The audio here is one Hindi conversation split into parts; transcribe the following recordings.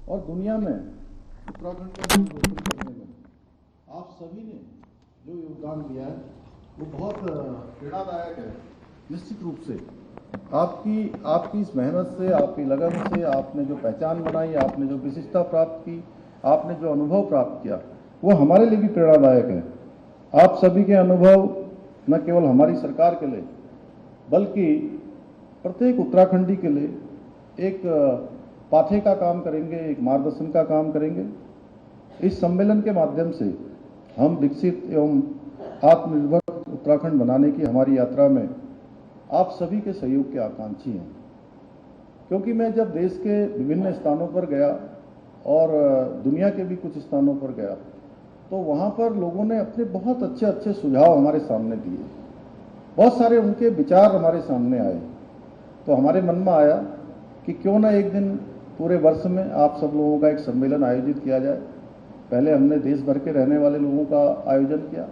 और दुनिया में उत्तराखंड का नाम रोशन करने में आप सभी ने जो योगदान दिया है वो बहुत प्रेरणादायक है। निश्चित रूप से आपकी इस मेहनत से, आपकी लगन से, आपने जो पहचान बनाई, आपने जो विशिष्टता प्राप्त की, आपने जो अनुभव प्राप्त किया, वो हमारे लिए भी प्रेरणादायक है। आप सभी के अनुभव न केवल हमारी सरकार के लिए बल्कि प्रत्येक उत्तराखंडी के लिए एक पाथे का काम करेंगे, एक मार्गदर्शन का काम करेंगे। इस सम्मेलन के माध्यम से हम विकसित एवं आत्मनिर्भर उत्तराखंड बनाने की हमारी यात्रा में आप सभी के सहयोग के आकांक्षी हैं। क्योंकि मैं जब देश के विभिन्न स्थानों पर गया और दुनिया के भी कुछ स्थानों पर गया तो वहाँ पर लोगों ने अपने बहुत अच्छे अच्छे सुझाव हमारे सामने दिए, बहुत सारे उनके विचार हमारे सामने आए। तो हमारे मन में आया कि क्यों ना एक दिन पूरे वर्ष में आप सब लोगों का एक सम्मेलन आयोजित किया जाए। पहले हमने देश भर के रहने वाले लोगों का आयोजन किया,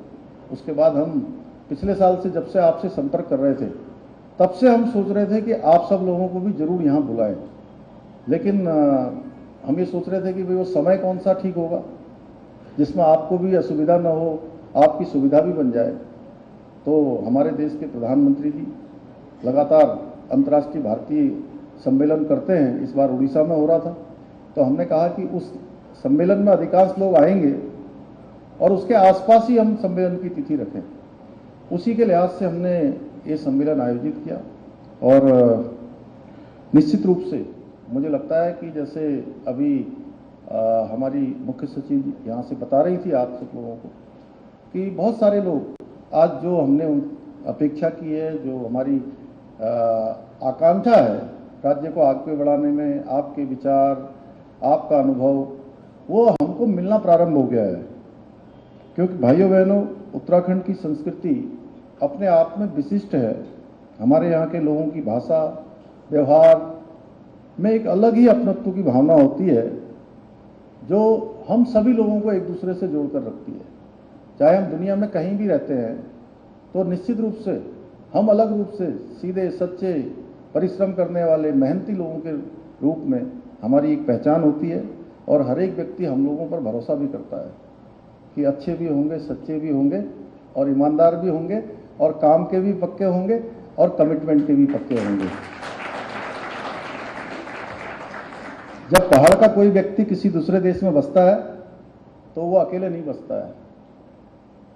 उसके बाद हम पिछले साल से जब से आपसे संपर्क कर रहे थे तब से हम सोच रहे थे कि आप सब लोगों को भी जरूर यहाँ बुलाएं, लेकिन हम ये सोच रहे थे कि भाई वो समय कौन सा ठीक होगा जिसमें आपको भी असुविधा न हो, आपकी सुविधा भी बन जाए। तो हमारे देश के प्रधानमंत्री जी लगातार अंतर्राष्ट्रीय भारतीय सम्मेलन करते हैं, इस बार उड़ीसा में हो रहा था, तो हमने कहा कि उस सम्मेलन में अधिकांश लोग आएंगे और उसके आसपास ही हम सम्मेलन की तिथि रखें। उसी के लिहाज से हमने ये सम्मेलन आयोजित किया। और निश्चित रूप से मुझे लगता है कि जैसे अभी हमारी मुख्य सचिव यहाँ से बता रही थी आप सब लोगों को कि बहुत सारे लोग आज जो हमने अपेक्षा की है, जो हमारी आकांक्षा है राज्य को आगे बढ़ाने में, आपके विचार, आपका अनुभव, वो हमको मिलना प्रारंभ हो गया है। क्योंकि भाइयों बहनों, उत्तराखंड की संस्कृति अपने आप में विशिष्ट है। हमारे यहाँ के लोगों की भाषा, व्यवहार में एक अलग ही अपनत्व की भावना होती है जो हम सभी लोगों को एक दूसरे से जोड़कर रखती है। चाहे हम दुनिया में कहीं भी रहते हैं तो निश्चित रूप से हम अलग रूप से सीधे सच्चे परिश्रम करने वाले मेहनती लोगों के रूप में हमारी एक पहचान होती है और हर एक व्यक्ति हम लोगों पर भरोसा भी करता है कि अच्छे भी होंगे, सच्चे भी होंगे और ईमानदार भी होंगे और काम के भी पक्के होंगे और कमिटमेंट के भी पक्के होंगे। जब पहाड़ का कोई व्यक्ति किसी दूसरे देश में बसता है तो वो अकेले नहीं बसता है,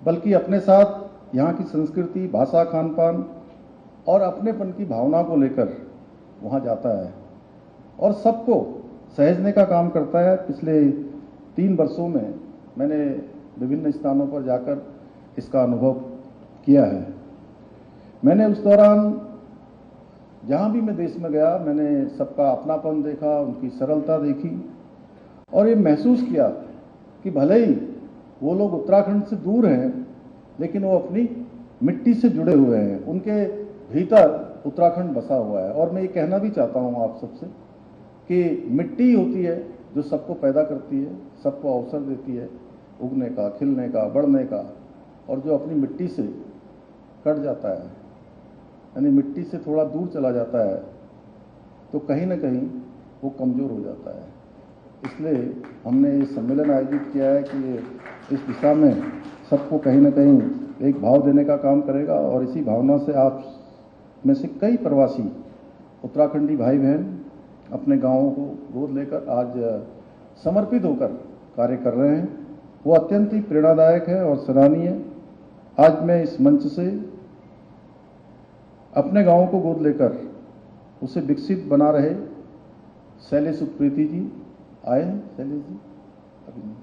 बल्कि अपने साथ यहाँ की संस्कृति, भाषा, खान पान और अपनेपन की भावना को लेकर वहाँ जाता है और सबको सहेजने का काम करता है। पिछले 3 वर्षों में मैंने विभिन्न स्थानों पर जाकर इसका अनुभव किया है। मैंने उस दौरान जहाँ भी मैं देश में गया, मैंने सबका अपनापन देखा, उनकी सरलता देखी और ये महसूस किया कि भले ही वो लोग उत्तराखंड से दूर हैं लेकिन वो अपनी मिट्टी से जुड़े हुए हैं, उनके भीतर उत्तराखंड बसा हुआ है। और मैं ये कहना भी चाहता हूँ आप सबसे कि मिट्टी होती है जो सबको पैदा करती है, सबको अवसर देती है उगने का, खिलने का, बढ़ने का, और जो अपनी मिट्टी से कट जाता है यानी मिट्टी से थोड़ा दूर चला जाता है तो कहीं ना कहीं वो कमज़ोर हो जाता है। इसलिए हमने ये सम्मेलन आयोजित किया है कि इस दिशा में सबको कहीं ना कहीं एक भाव देने का काम करेगा और इसी भावना से आप में से कई प्रवासी उत्तराखंडी भाई बहन अपने गाँवों को गोद लेकर आज समर्पित होकर कार्य कर रहे हैं। वो अत्यंत ही प्रेरणादायक है और सराहनीय है। आज मैं इस मंच से अपने गाँव को गोद लेकर उसे विकसित बना रहे शैलेश उप्रेती जी आए हैं। शैलेश जी अभी नहीं।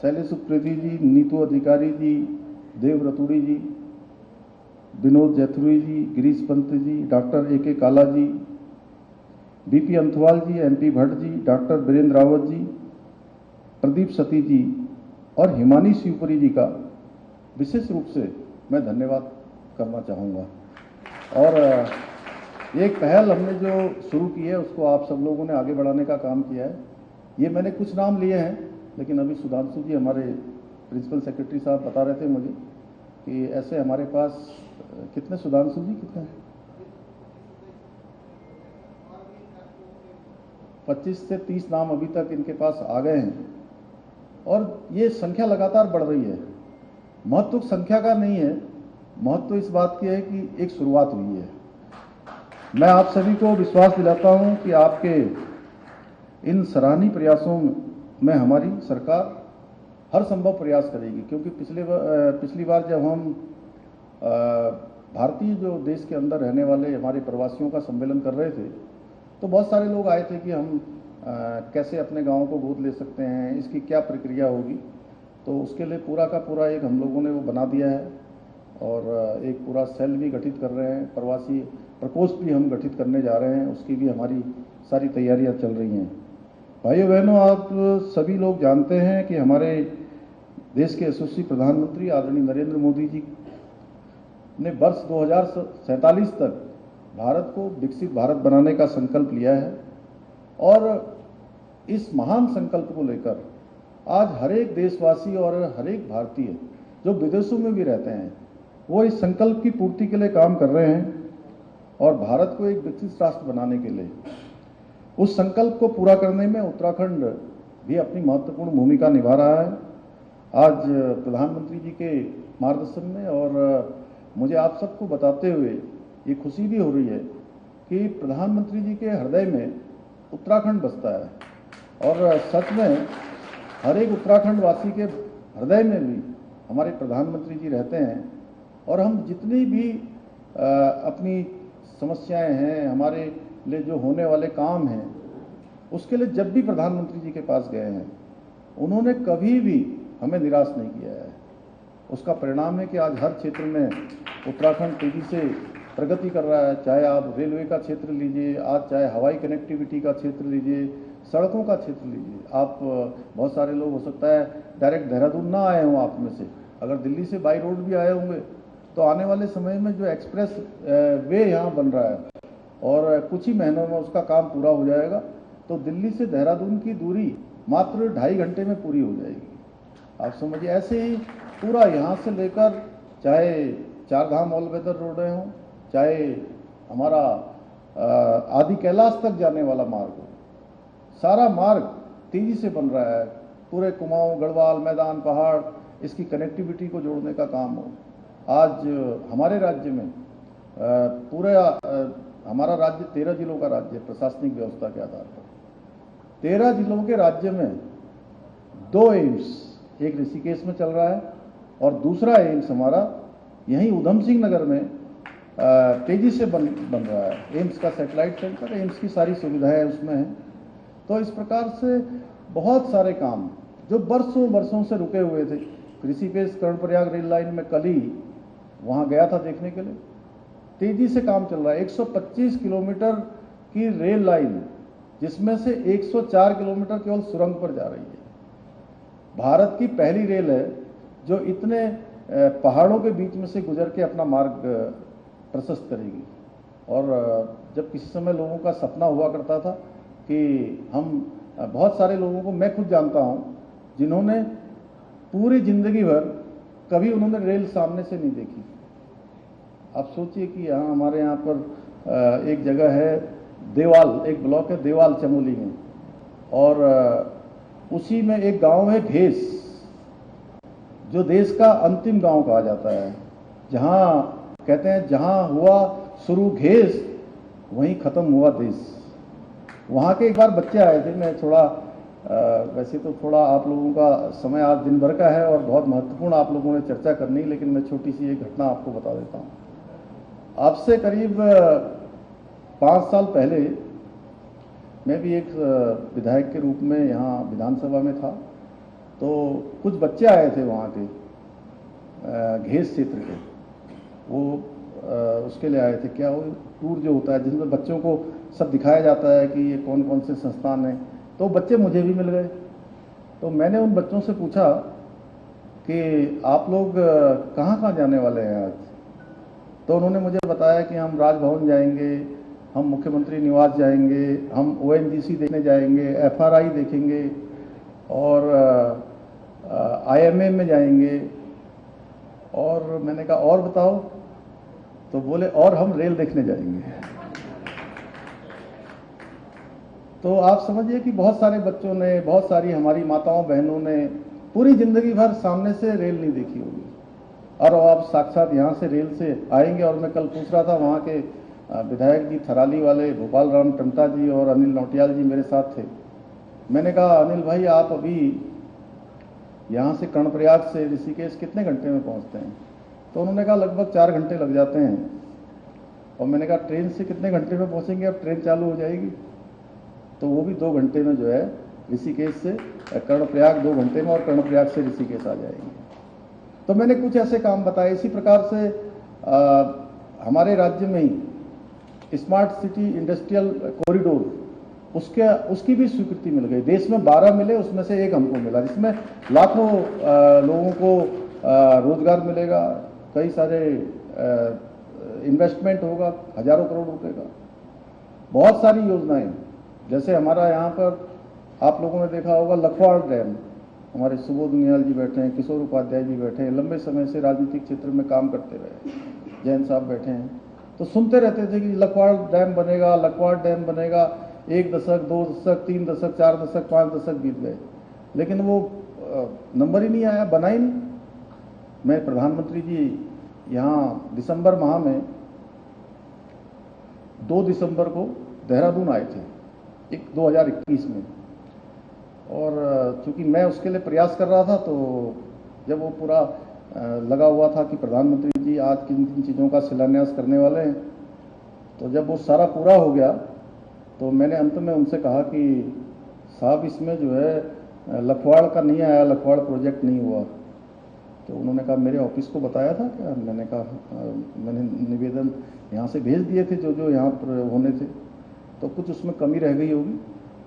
शैलेश उप्रेती जी, नीतू अधिकारी जी, देव रतूड़ी जी, विनोद जैथुरी जी, गिरीश पंत जी, डॉक्टर ए के काला जी, बीपी अंथवाल जी, एमपी भट्ट जी, डॉक्टर वीरेंद्र रावत जी, प्रदीप सती जी और हिमानी शिवपुरी जी का विशेष रूप से मैं धन्यवाद करना चाहूँगा। और एक पहल हमने जो शुरू की है उसको आप सब लोगों ने आगे बढ़ाने का काम किया है। ये मैंने कुछ नाम लिए हैं, लेकिन अभी सुधांशु जी हमारे प्रिंसिपल सेक्रेटरी साहब बता रहे थे मुझे कि ऐसे हमारे पास कितने, सुधांशु जी कितने हैं? 25 से 30 नाम अभी तक इनके पास आ गए हैं और ये संख्या लगातार बढ़ रही है। महत्व संख्या का नहीं है, महत्व इस बात की है कि एक शुरुआत हुई है। मैं आप सभी को विश्वास दिलाता हूं कि आपके इन सराहनीय प्रयासों में हमारी सरकार हर संभव प्रयास करेगी, क्योंकि पिछली बार जब हम भारतीय जो देश के अंदर रहने वाले हमारे प्रवासियों का सम्मेलन कर रहे थे तो बहुत सारे लोग आए थे कि हम कैसे अपने गाँव को गोद ले सकते हैं, इसकी क्या प्रक्रिया होगी। तो उसके लिए पूरा का पूरा एक हम लोगों ने वो बना दिया है और एक पूरा सेल भी गठित कर रहे हैं, प्रवासी प्रकोष्ठ भी हम गठित करने जा रहे हैं, उसकी भी हमारी सारी तैयारियां चल रही हैं। भाइयों बहनों, आप सभी लोग जानते हैं कि हमारे देश के यशस्वी प्रधानमंत्री आदरणीय नरेंद्र मोदी जी ने वर्ष 2047 तक भारत को विकसित भारत बनाने का संकल्प लिया है और इस महान संकल्प को लेकर आज हर एक देशवासी और हर एक भारतीय जो विदेशों में भी रहते हैं वो इस संकल्प की पूर्ति के लिए काम कर रहे हैं और भारत को एक विकसित राष्ट्र बनाने के लिए उस संकल्प को पूरा करने में उत्तराखंड भी अपनी महत्वपूर्ण भूमिका निभा रहा है। आज प्रधानमंत्री जी के मार्गदर्शन में और मुझे आप सबको बताते हुए ये खुशी भी हो रही है कि प्रधानमंत्री जी के हृदय में उत्तराखंड बसता है और सच में हर एक उत्तराखंड वासी के हृदय में भी हमारे प्रधानमंत्री जी रहते हैं और हम जितनी भी अपनी समस्याएं हैं, हमारे लिए जो होने वाले काम हैं, उसके लिए जब भी प्रधानमंत्री जी के पास गए हैं उन्होंने कभी भी हमें निराश नहीं किया है। उसका परिणाम है कि आज हर क्षेत्र में उत्तराखंड तेजी से प्रगति कर रहा है, चाहे आप रेलवे का क्षेत्र लीजिए, आज चाहे हवाई कनेक्टिविटी का क्षेत्र लीजिए, सड़कों का क्षेत्र लीजिए। आप बहुत सारे लोग हो सकता है डायरेक्ट देहरादून ना आए हों आप में से, अगर दिल्ली से बाई रोड भी आए होंगे तो आने वाले समय में जो एक्सप्रेस वे यहाँ बन रहा है और कुछ ही महीनों में उसका काम पूरा हो जाएगा तो दिल्ली से देहरादून की दूरी मात्र 2.5 घंटे में पूरी हो जाएगी। आप समझिए, ऐसे ही पूरा यहाँ से लेकर चाहे चारधाम ऑल वेदर रोडें हों, चाहे हमारा आदि कैलाश तक जाने वाला मार्ग हो, सारा मार्ग तेजी से बन रहा है। पूरे कुमाऊं, गढ़वाल, मैदान, पहाड़, इसकी कनेक्टिविटी को जोड़ने का काम हो। आज हमारे राज्य में हमारा राज्य 13 जिलों का राज्य है प्रशासनिक व्यवस्था के आधार पर। 13 जिलों के राज्य में 2 एम्स, एक ऋषिकेश में चल रहा है और दूसरा एम्स हमारा यहीं उधम सिंह नगर में तेजी से बन रहा है। एम्स का सैटेलाइट सेंटर, एम्स की सारी सुविधाएं उसमें हैं। तो इस प्रकार से बहुत सारे काम जो वर्षों से रुके हुए थे, ऋषिकेश कर्णप्रयाग रेल लाइन में कल ही वहाँ गया था देखने के लिए, तेजी से काम चल रहा है। 125 किलोमीटर की रेल लाइन जिसमें से 104 किलोमीटर केवल सुरंग पर जा रही है। भारत की पहली रेल है जो इतने पहाड़ों के बीच में से गुजर के अपना मार्ग प्रशस्त करेगी। और जब किसी समय लोगों का सपना हुआ करता था कि हम बहुत सारे लोगों को मैं खुद जानता हूं जिन्होंने पूरी जिंदगी भर कभी उन्होंने रेल सामने से नहीं देखी। आप सोचिए कि यहाँ हमारे यहाँ पर एक जगह है देवाल, एक ब्लॉक है देवाल चमोली में, और उसी में एक गांव है घेस जो देश का अंतिम गांव कहा जाता है, जहाँ कहते हैं जहाँ हुआ शुरू घेस वहीं खत्म हुआ देश। वहाँ के एक बार बच्चे आए थे, मैं थोड़ा वैसे तो थोड़ा आप लोगों का समय आज दिन भर का है और बहुत महत्वपूर्ण आप लोगों ने चर्चा करनी, लेकिन मैं छोटी सी एक घटना आपको बता देता हूँ। आपसे करीब 5 साल पहले मैं भी एक विधायक के रूप में यहाँ विधानसभा में था, तो कुछ बच्चे आए थे वहाँ के घेस क्षेत्र के, वो उसके लिए आए थे, क्या वो टूर जो होता है जिसमें बच्चों को सब दिखाया जाता है कि ये कौन कौन से संस्थान हैं। तो बच्चे मुझे भी मिल गए। तो मैंने उन बच्चों से पूछा कि आप लोग कहाँ जाने वाले हैं आज। तो उन्होंने मुझे बताया कि हम राजभवन जाएंगे, हम मुख्यमंत्री निवास जाएंगे, हम ONGC देखने जाएंगे, FRI देखेंगे और IMA में जाएंगे। और मैंने कहा और बताओ, तो बोले और हम रेल देखने जाएंगे। तो आप समझिए कि बहुत सारे बच्चों ने, बहुत सारी हमारी माताओं बहनों ने पूरी जिंदगी भर सामने से रेल नहीं देखी होगी, और आप साक्षात यहाँ से रेल से आएंगे। और मैं कल पूछ रहा था, वहाँ के विधायक जी थराली वाले भोपाल राम टमटा जी और अनिल नौटियाल जी मेरे साथ थे। मैंने कहा, अनिल भाई आप अभी यहाँ से कर्णप्रयाग से ऋषिकेश कितने घंटे में पहुँचते हैं? तो उन्होंने कहा लगभग 4 घंटे लग जाते हैं। और मैंने कहा ट्रेन से कितने घंटे में पहुँचेंगे? अब ट्रेन चालू हो जाएगी। तो वो भी 2 घंटे में जो है ऋषिकेश से कर्णप्रयाग 2 घंटे में, और कर्णप्रयाग से ऋषिकेश आ जाएंगे। तो मैंने कुछ ऐसे काम बताए। इसी प्रकार से हमारे राज्य में ही स्मार्ट सिटी इंडस्ट्रियल कॉरिडोर, उसकी भी स्वीकृति मिल गई। देश में 12 मिले, उसमें से एक हमको मिला, जिसमें लाखों लोगों को रोजगार मिलेगा, कई सारे इन्वेस्टमेंट होगा, हजारों करोड़ रुपए का। बहुत सारी योजनाएं, जैसे हमारा यहाँ पर आप लोगों ने देखा होगा लखवाड़ डैम, हमारे सुबोध उनियाल जी बैठे हैं, किशोर उपाध्याय जी बैठे हैं, लंबे समय से राजनीतिक क्षेत्र में काम करते रहे, जैन साहब बैठे हैं। तो सुनते रहते थे कि लखवाड़ डैम बनेगा, लखवाड़ डैम बनेगा। 1 दशक, 2 दशक, 3 दशक, 4 दशक, 5 दशक बीत गए, लेकिन वो नंबर ही नहीं आया, बना ही नहीं। मैं प्रधानमंत्री जी यहाँ दिसंबर माह में 2 दिसंबर को देहरादून आए थे 2021 में, और चूंकि मैं उसके लिए प्रयास कर रहा था, तो जब वो पूरा लगा हुआ था कि प्रधानमंत्री जी आज किन किन चीज़ों का शिलान्यास करने वाले हैं, तो जब वो सारा पूरा हो गया तो मैंने अंत में उनसे कहा कि साहब इसमें जो है लखवाड़ का नहीं आया, लखवाड़ प्रोजेक्ट नहीं हुआ। तो उन्होंने कहा मेरे ऑफिस को बताया था क्या? मैंने कहा मैंने निवेदन यहाँ से भेज दिए थे जो जो यहाँ पर होने थे, तो कुछ उसमें कमी रह गई होगी।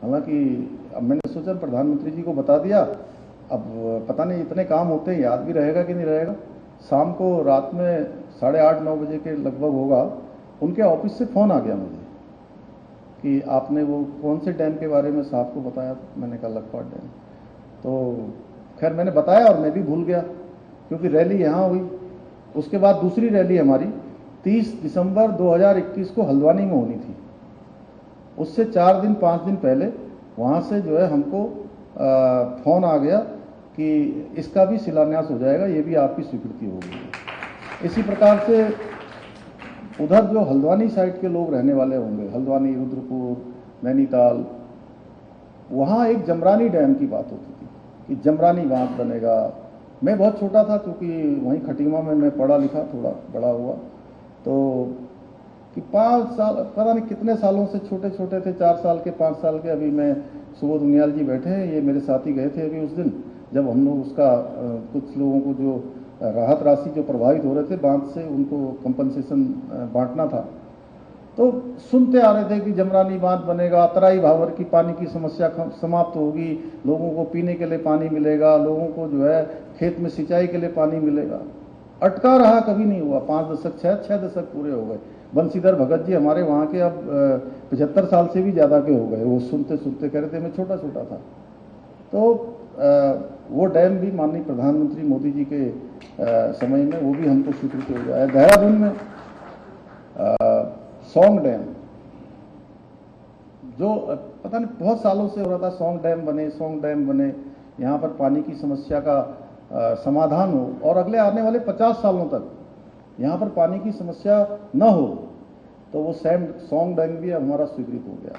हालांकि अब मैंने सोचा प्रधानमंत्री जी को बता दिया, अब पता नहीं इतने काम होते हैं, याद भी रहेगा कि नहीं रहेगा। शाम को रात में 8:30-9 बजे के लगभग होगा, उनके ऑफिस से फ़ोन आ गया मुझे कि आपने वो कौन से डैम के बारे में साहब को बताया? मैंने कहा लखवाड़ डैम। तो खैर मैंने बताया और मैं भी भूल गया, क्योंकि रैली यहाँ हुई। उसके बाद दूसरी रैली हमारी 30 दिसंबर 2021 को हल्द्वानी में होनी थी। उससे 4 दिन 5 दिन पहले वहाँ से जो है हमको फ़ोन आ गया कि इसका भी शिलान्यास हो जाएगा, ये भी आपकी स्वीकृति होगी। इसी प्रकार से उधर जो हल्द्वानी साइड के लोग रहने वाले होंगे, हल्द्वानी, रुद्रपुर, नैनीताल, वहाँ एक जमरानी डैम की बात होती थी कि जमरानी बांध बनेगा। मैं बहुत छोटा था, क्योंकि वहीं खटीमा में मैं पढ़ा लिखा, थोड़ा बड़ा हुआ, तो कि 5 साल, पता नहीं कितने सालों से छोटे छोटे थे, 4 साल के, 5 साल के। अभी मैं सुबोध उनियाल जी बैठे हैं, ये मेरे साथी गए थे अभी उस दिन, जब हम लोग उसका कुछ लोगों को जो राहत राशि जो प्रभावित हो रहे थे बांध से, उनको कंपनसेशन बांटना था। तो सुनते आ रहे थे कि जमरानी बांध बनेगा, तराई भावर की पानी की समस्या समाप्त होगी, लोगों को पीने के लिए पानी मिलेगा, लोगों को जो है खेत में सिंचाई के लिए पानी मिलेगा। अटका रहा, कभी नहीं हुआ। 5 दशक, 6 दशक पूरे हो गए। बंशीधर भगत जी हमारे वहाँ के अब 75 साल से भी ज़्यादा के हो गए। वो सुनते सुनते कह रहे थे, मैं छोटा छोटा था। तो वो डैम भी माननीय प्रधानमंत्री मोदी जी के समय में वो भी हमको स्वीकृति हो गया है। देहरादून में सौंग डैम, जो पता नहीं बहुत सालों से हो रहा था, सौंग डैम बने, सौंग डैम बने, यहाँ पर पानी की समस्या का समाधान हो, और अगले आने वाले 50 सालों तक यहाँ पर पानी की समस्या न हो। तो वो सौंग डैम भी हमारा स्वीकृत हो गया।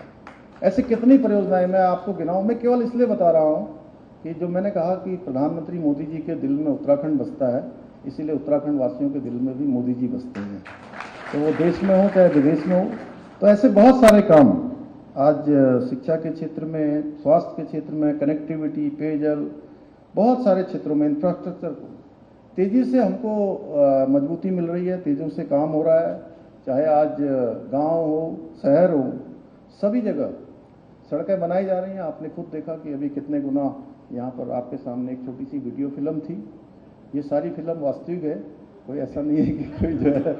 ऐसे कितनी परियोजनाएं मैं आपको गिनाऊं। मैं केवल इसलिए बता रहा हूँ कि जो मैंने कहा कि प्रधानमंत्री मोदी जी के दिल में उत्तराखंड बसता है, इसीलिए उत्तराखंड वासियों के दिल में भी मोदी जी बसते हैं, तो वो देश में हो चाहे विदेश में हो। तो ऐसे बहुत सारे काम आज शिक्षा के क्षेत्र में, स्वास्थ्य के क्षेत्र में, कनेक्टिविटी, पेयजल, बहुत सारे क्षेत्रों में, इंफ्रास्ट्रक्चर को तेजी से हमको मजबूती मिल रही है, तेजी से काम हो रहा है। चाहे आज गांव हो, शहर हो, सभी जगह सड़कें बनाई जा रही हैं। आपने खुद देखा कि अभी कितने गुना यहाँ पर आपके सामने एक छोटी सी वीडियो फिल्म थी। ये सारी फिल्म वास्तविक है, कोई ऐसा नहीं है कि कोई जो है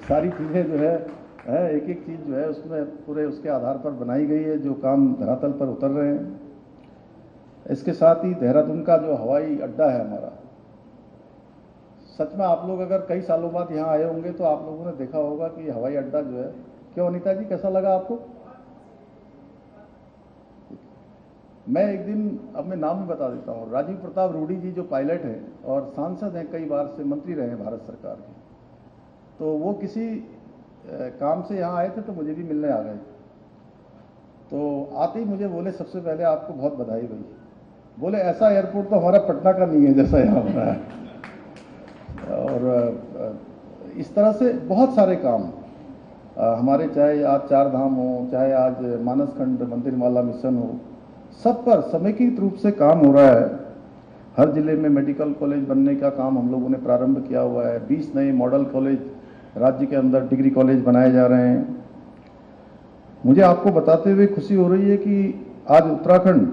सारी चीज़ें जो है एक एक चीज़ जो है उसमें पूरे उसके आधार पर बनाई गई है, जो काम धरातल पर उतर रहे हैं। इसके साथ ही देहरादून का जो हवाई अड्डा है हमारा, सच में आप लोग अगर कई सालों बाद यहाँ आए होंगे तो आप लोगों ने देखा होगा कि हवाई अड्डा जो है, क्यों अनीता जी कैसा लगा आपको? मैं एक दिन, अब मैं नाम ही बता देता हूँ, राजीव प्रताप रूडी जी जो पायलट हैं और सांसद हैं, कई बार से मंत्री रहे हैं भारत सरकार के, तो वो किसी काम से यहाँ आए थे तो मुझे भी मिलने आ गए। तो आते ही मुझे बोले सबसे पहले आपको बहुत बधाई भाई, बोले ऐसा एयरपोर्ट तो हमारा पटना का नहीं है जैसा यहाँ बना है। और इस तरह से बहुत सारे काम हमारे, चाहे आज चार धाम हो, चाहे आज मानसखंड मंदिरमाला मिशन हो, सब पर समेकित रूप से काम हो रहा है। हर जिले में मेडिकल कॉलेज बनने का काम हम लोगों ने प्रारंभ किया हुआ है। 20 नए मॉडल कॉलेज राज्य के अंदर डिग्री कॉलेज बनाए जा रहे हैं। मुझे आपको बताते हुए खुशी हो रही है कि आज उत्तराखंड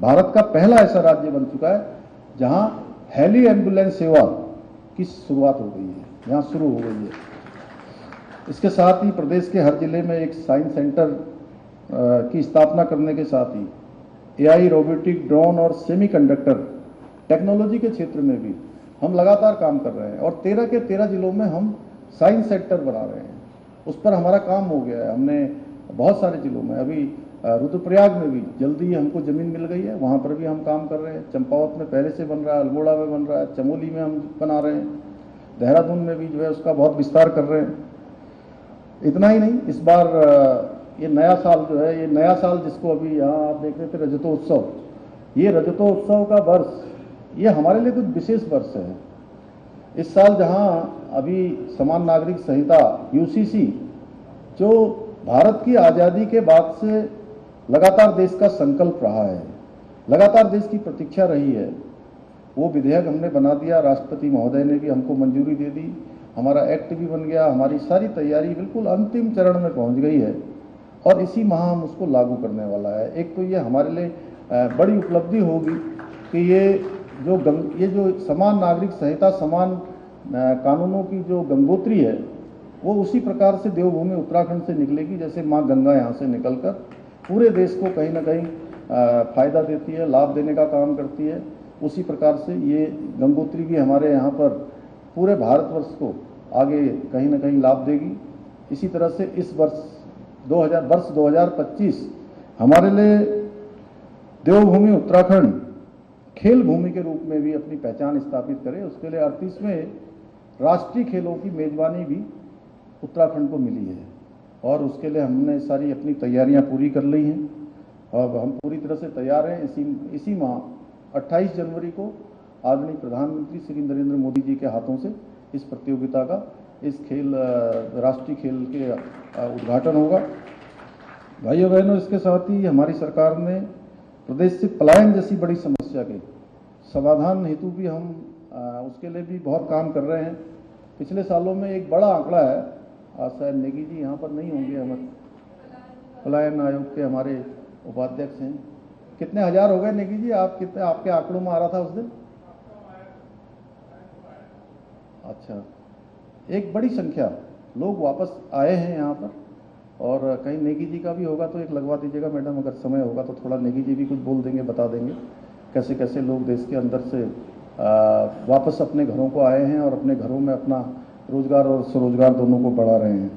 भारत का पहला ऐसा राज्य बन चुका है जहां हेली एम्बुलेंस सेवा की शुरुआत हो गई है, यहाँ शुरू हो गई है। इसके साथ ही प्रदेश के हर जिले में एक साइंस सेंटर की स्थापना करने के साथ ही एआई, रोबोटिक, ड्रोन और सेमीकंडक्टर टेक्नोलॉजी के क्षेत्र में भी हम लगातार काम कर रहे हैं और 13 के 13 जिलों में हम साइंस सेंटर बना रहे हैं। उस पर हमारा काम हो गया है। हमने बहुत सारे जिलों में, अभी रुद्रप्रयाग में भी जल्दी ही हमको ज़मीन मिल गई है, वहाँ पर भी हम काम कर रहे हैं। चंपावत में पहले से बन रहा है, अल्मोड़ा में बन रहा है, चमोली में हम बना रहे हैं, देहरादून में भी जो है उसका बहुत विस्तार कर रहे हैं। इतना ही नहीं, इस बार ये नया साल जो है, ये नया साल जिसको अभी यहाँ आप देख रहे थे रजतोत्सव, ये रजतोत्सव का वर्ष ये हमारे लिए कुछ विशेष वर्ष है। इस साल जहाँ अभी समान नागरिक संहिता यूसीसी जो भारत की आज़ादी के बाद से लगातार देश का संकल्प रहा है, लगातार देश की प्रतीक्षा रही है, वो विधेयक हमने बना दिया। राष्ट्रपति महोदय ने भी हमको मंजूरी दे दी, हमारा एक्ट भी बन गया, हमारी सारी तैयारी बिल्कुल अंतिम चरण में पहुंच गई है और इसी माह हम उसको लागू करने वाला है। एक तो ये हमारे लिए बड़ी उपलब्धि होगी कि ये जो समान नागरिक संहिता, समान कानूनों की जो गंगोत्री है, वो उसी प्रकार से देवभूमि उत्तराखंड से निकलेगी जैसे माँ गंगा यहाँ से निकलकर पूरे देश को कहीं ना कहीं फायदा देती है, लाभ देने का काम करती है। उसी प्रकार से ये गंगोत्री भी हमारे यहाँ पर पूरे भारतवर्ष को आगे कहीं ना कहीं लाभ देगी। इसी तरह से इस वर्ष 2025 हमारे लिए देवभूमि उत्तराखंड खेल भूमि के रूप में भी अपनी पहचान स्थापित करे। उसके लिए 38वें राष्ट्रीय खेलों की मेजबानी भी उत्तराखंड को मिली है और उसके लिए हमने सारी अपनी तैयारियां पूरी कर ली हैं और हम पूरी तरह से तैयार हैं। इसी माह 28 जनवरी को आदरणीय प्रधानमंत्री श्री नरेंद्र मोदी जी के हाथों से इस प्रतियोगिता का, इस राष्ट्रीय खेल के उद्घाटन होगा। भाइयों बहनों, इसके साथ ही हमारी सरकार ने प्रदेश से पलायन जैसी बड़ी समस्या के समाधान हेतु भी हम उसके लिए भी बहुत काम कर रहे हैं। पिछले सालों में एक बड़ा आंकड़ा है, शायद नेगी जी यहाँ पर नहीं होंगे, हमारे पलायन आयोग के हमारे उपाध्यक्ष हैं, कितने हजार हो गए नेगी जी? आप कितने, आपके आंकड़ों में आ रहा था उस दिन? अच्छा, एक बड़ी संख्या लोग वापस आए हैं यहाँ पर और कहीं नेगी जी का भी होगा तो एक लगवा दीजिएगा मैडम, अगर समय होगा तो थोड़ा नेगी जी भी कुछ बोल देंगे, बता देंगे कैसे कैसे लोग देश के अंदर से वापस अपने घरों को आए हैं और अपने घरों में अपना रोजगार और स्वरोजगार दोनों को बढ़ा रहे हैं।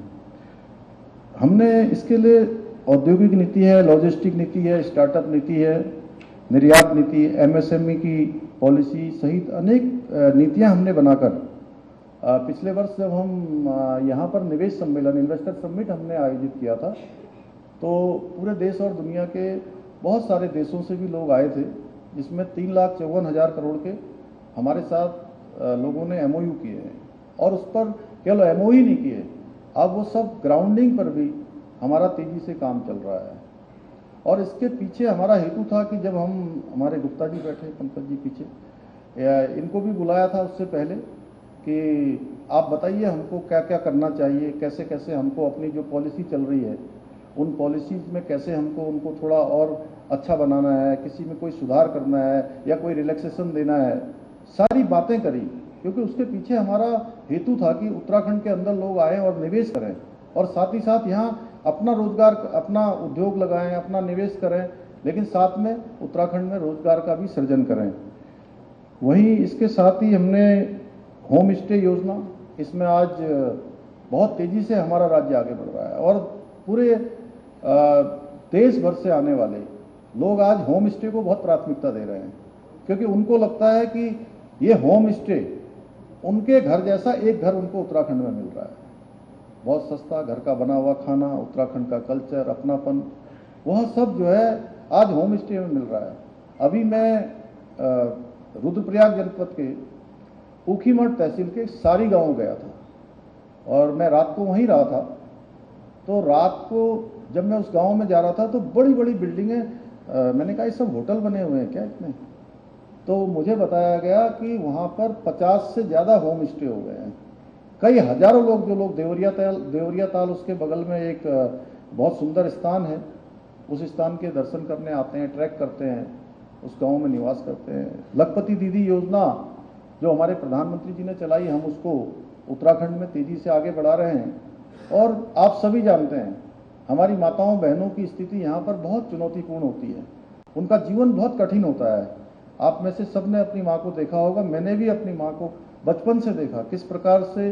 हमने इसके लिए औद्योगिक नीति है, लॉजिस्टिक नीति है, स्टार्टअप नीति है, निर्यात नीति, एमएसएमई की पॉलिसी सहित अनेक नीतियां हमने बनाकर पिछले वर्ष जब हम यहाँ पर निवेश सम्मेलन, इन्वेस्टर समिट हमने आयोजित किया था, तो पूरे देश और दुनिया के बहुत सारे देशों से भी लोग आए थे, जिसमें 3,54,000 करोड़ के हमारे साथ लोगों ने एमओयू किए हैं और उस पर केवल एमओयू नहीं किए, अब वो सब ग्राउंडिंग पर भी हमारा तेजी से काम चल रहा है। और इसके पीछे हमारा हेतु था कि जब हमारे गुप्ता जी बैठे, पंकज जी पीछे, इनको भी बुलाया था उससे पहले कि आप बताइए हमको क्या क्या करना चाहिए, कैसे कैसे हमको अपनी जो पॉलिसी चल रही है उन पॉलिसीज में कैसे हमको उनको थोड़ा और अच्छा बनाना है, किसी में कोई सुधार करना है या कोई रिलैक्सेशन देना है, सारी बातें करी। क्योंकि उसके पीछे हमारा हेतु था कि उत्तराखंड के अंदर लोग आए और निवेश करें और साथ ही साथ यहाँ अपना रोजगार, अपना उद्योग लगाएं, अपना निवेश करें, लेकिन साथ में उत्तराखंड में रोजगार का भी सृजन करें। वहीं इसके साथ ही हमने होम स्टे योजना, इसमें आज बहुत तेजी से हमारा राज्य आगे बढ़ रहा है और पूरे देश भर से आने वाले लोग आज होम स्टे को बहुत प्राथमिकता दे रहे हैं, क्योंकि उनको लगता है कि ये होम स्टे उनके घर जैसा एक घर उनको उत्तराखंड में मिल रहा है। बहुत सस्ता घर का बना हुआ खाना, उत्तराखंड का कल्चर, अपनापन, वह सब जो है आज होम स्टे में मिल रहा है। अभी मैं रुद्रप्रयाग जनपद के ऊखीमठ तहसील के सारी गांव गया था और मैं रात को वहीं रहा था। तो रात को जब मैं उस गांव में जा रहा था तो बड़ी बड़ी बिल्डिंगें, मैंने कहा ये सब होटल बने हुए हैं क्या इतने? तो मुझे बताया गया कि वहां पर 50 से ज़्यादा होम स्टे हो गए हैं। कई हजारों लोग, जो लोग देवरिया ताल उसके बगल में एक बहुत सुंदर स्थान है, उस स्थान के दर्शन करने आते हैं, ट्रैक करते हैं, उस गांव में निवास करते हैं। लखपति दीदी योजना जो हमारे प्रधानमंत्री जी ने चलाई, हम उसको उत्तराखंड में तेजी से आगे बढ़ा रहे हैं। और आप सभी जानते हैं हमारी माताओं बहनों की स्थिति यहाँ पर बहुत चुनौतीपूर्ण होती है, उनका जीवन बहुत कठिन होता है। आप में से सबने अपनी माँ को देखा होगा, मैंने भी अपनी माँ को बचपन से देखा किस प्रकार से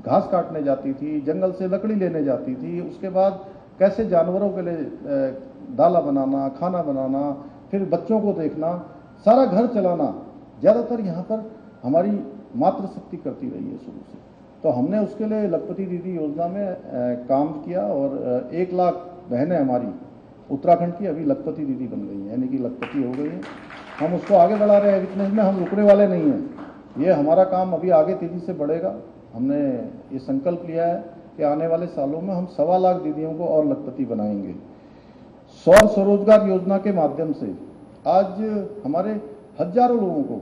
घास काटने जाती थी, जंगल से लकड़ी लेने जाती थी, उसके बाद कैसे जानवरों के लिए दाला बनाना, खाना बनाना, फिर बच्चों को देखना, सारा घर चलाना, ज़्यादातर यहाँ पर हमारी मातृशक्ति करती रही है शुरू से। तो हमने उसके लिए लखपति दीदी योजना में काम किया और 1 लाख बहनें हमारी उत्तराखंड की अभी लखपति दीदी बन गई हैं, यानी कि लखपति हो गई हैं। हम उसको आगे बढ़ा रहे हैं, इतने में हम रुकने वाले नहीं हैं। ये हमारा काम अभी आगे तेजी से बढ़ेगा। हमने ये संकल्प लिया है कि आने वाले सालों में हम 1.25 लाख दीदियों को और लखपति बनाएंगे। सौर स्वरोजगार योजना के माध्यम से आज हमारे हजारों लोगों को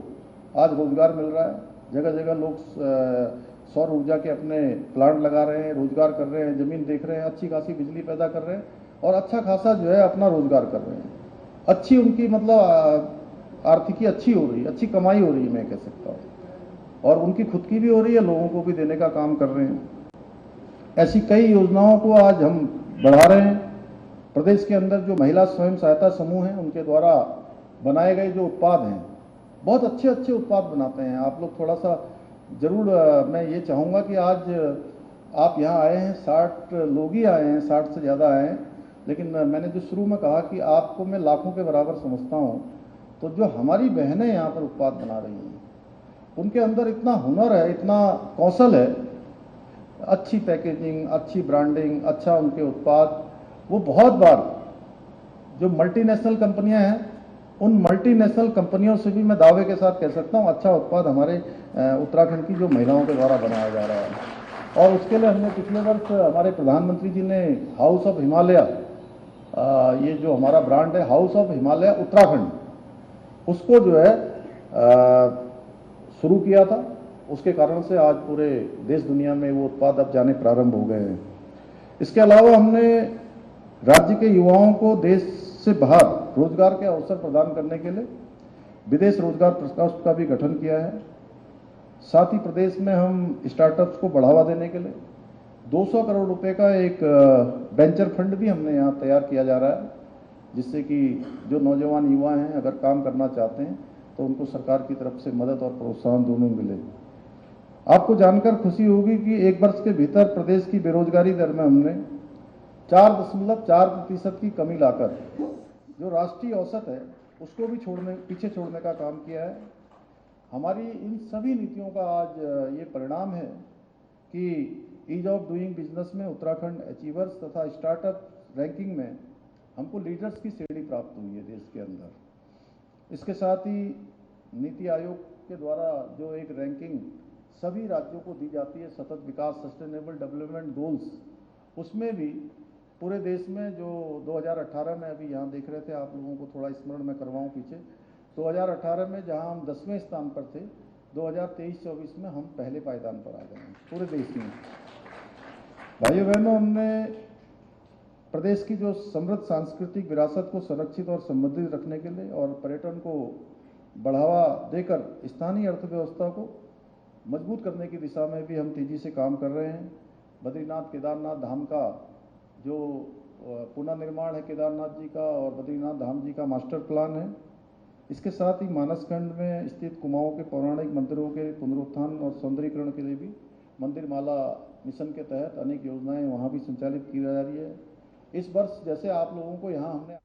आज रोजगार मिल रहा है। जगह जगह लोग सौर ऊर्जा के अपने प्लांट लगा रहे हैं, रोजगार कर रहे हैं, जमीन देख रहे हैं, अच्छी खासी बिजली पैदा कर रहे हैं और अच्छा खासा जो है अपना रोजगार कर रहे हैं। अच्छी उनकी मतलब आर्थिकी अच्छी हो रही है, अच्छी कमाई हो रही है, मैं कह सकता हूँ, और उनकी खुद की भी हो रही है, लोगों को भी देने का काम कर रहे हैं। ऐसी कई योजनाओं को आज हम बढ़ा रहे हैं। प्रदेश के अंदर जो महिला स्वयं सहायता समूह हैं, उनके द्वारा बनाए गए जो उत्पाद हैं, बहुत अच्छे अच्छे उत्पाद बनाते हैं। आप लोग थोड़ा सा जरूर, मैं ये चाहूँगा कि आज आप यहाँ आए हैं, 60 लोग ही आए हैं, 60 से ज़्यादा आए हैं, लेकिन मैंने जो शुरू में कहा कि आपको मैं लाखों के बराबर समझता हूँ। तो जो हमारी बहनें यहाँ पर उत्पाद बना रही हैं, उनके अंदर इतना हुनर है, इतना कौशल है, अच्छी पैकेजिंग, अच्छी ब्रांडिंग, अच्छा उनके उत्पाद, वो बहुत बार जो मल्टीनेशनल कंपनियां हैं, उन मल्टीनेशनल कंपनियों से भी मैं दावे के साथ कह सकता हूं अच्छा उत्पाद हमारे उत्तराखंड की जो महिलाओं के द्वारा बनाया जा रहा है। और उसके लिए हमने पिछले वर्ष हमारे प्रधानमंत्री जी ने हाउस ऑफ हिमालय, ये जो हमारा ब्रांड है हाउस ऑफ हिमालय उत्तराखंड, उसको जो है शुरू किया था। उसके कारण से आज पूरे देश दुनिया में वो उत्पाद अब जाने प्रारंभ हो गए हैं। इसके अलावा हमने राज्य के युवाओं को देश से बाहर रोजगार के अवसर प्रदान करने के लिए विदेश रोजगार प्रकोष्ठ का भी गठन किया है। साथ ही प्रदेश में हम स्टार्टअप्स को बढ़ावा देने के लिए 200 करोड़ रुपए का एक वेंचर फंड भी हमने यहाँ तैयार किया जा रहा है, जिससे कि जो नौजवान युवा हैं अगर काम करना चाहते हैं तो उनको सरकार की तरफ से मदद और प्रोत्साहन दोनों मिले। आपको जानकर खुशी होगी कि 1 वर्ष के भीतर प्रदेश की बेरोजगारी दर में हमने 4.4% की कमी लाकर जो राष्ट्रीय औसत है उसको भी पीछे छोड़ने का काम किया है। हमारी इन सभी नीतियों का आज ये परिणाम है कि ईज ऑफ डूइंग बिजनेस में उत्तराखंड अचीवर्स तथा स्टार्टअप रैंकिंग में हमको लीडर्स की श्रेणी प्राप्त हुई है देश के अंदर। इसके साथ ही नीति आयोग के द्वारा जो एक रैंकिंग सभी राज्यों को दी जाती है, सतत विकास सस्टेनेबल डेवलपमेंट गोल्स, उसमें भी पूरे देश में जो 2018 में, अभी यहाँ देख रहे थे, आप लोगों को थोड़ा स्मरण में करवाऊँ पीछे, 2018 में जहाँ हम 10वें स्थान पर थे, 2023-24 में हम पहले पायदान पर आ गए हैं पूरे देश में। भाइयों बहनों, हमने प्रदेश की जो समृद्ध सांस्कृतिक विरासत को संरक्षित और संवर्धित रखने के लिए और पर्यटन को बढ़ावा देकर स्थानीय अर्थव्यवस्था को मजबूत करने की दिशा में भी हम तेजी से काम कर रहे हैं। बद्रीनाथ केदारनाथ धाम का जो पुनर्निर्माण है केदारनाथ जी का और बद्रीनाथ धाम जी का मास्टर प्लान है। इसके साथ ही मानसखंड में स्थित कुमाऊं के पौराणिक मंदिरों के पुनरुत्थान और सौंदर्यीकरण के लिए भी मंदिर माला मिशन के तहत अनेक योजनाएं वहां भी संचालित की जा रही है। इस वर्ष जैसे आप लोगों को यहाँ हमने